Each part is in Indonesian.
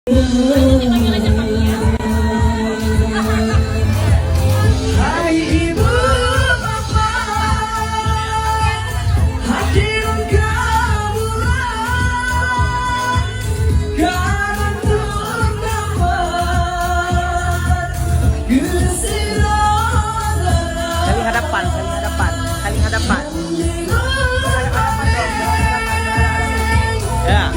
Hai ibu bapak, hadirin kamulah, karena terdapat kesiraman. Saling hadapan, saling hadapan, saling hadapan. Ya.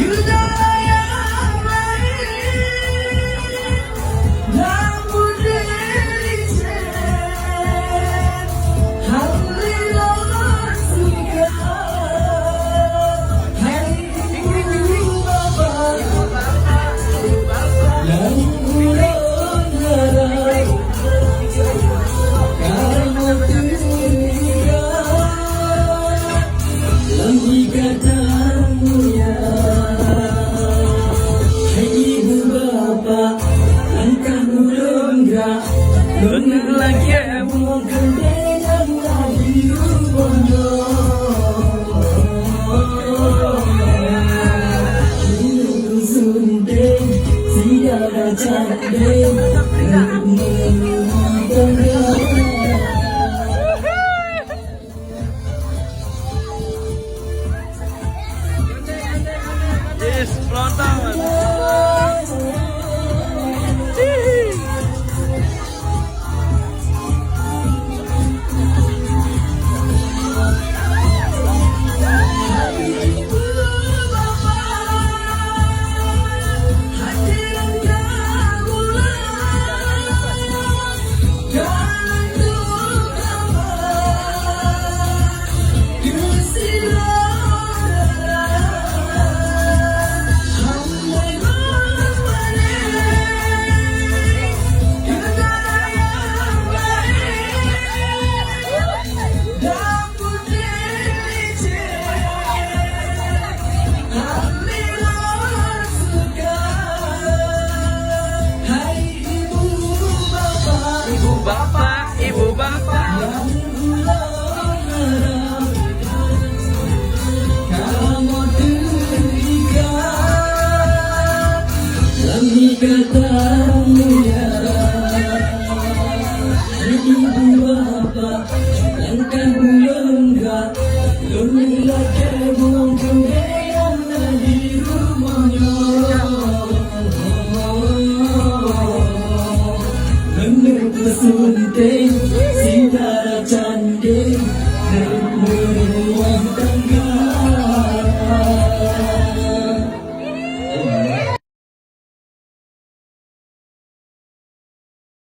Yes, pelontong. Bapak, ibu bapak. Kamu terikat dalam ikatanmu ya. Ibu bapak, langkahmu lenggak, lunilah kebun kembali.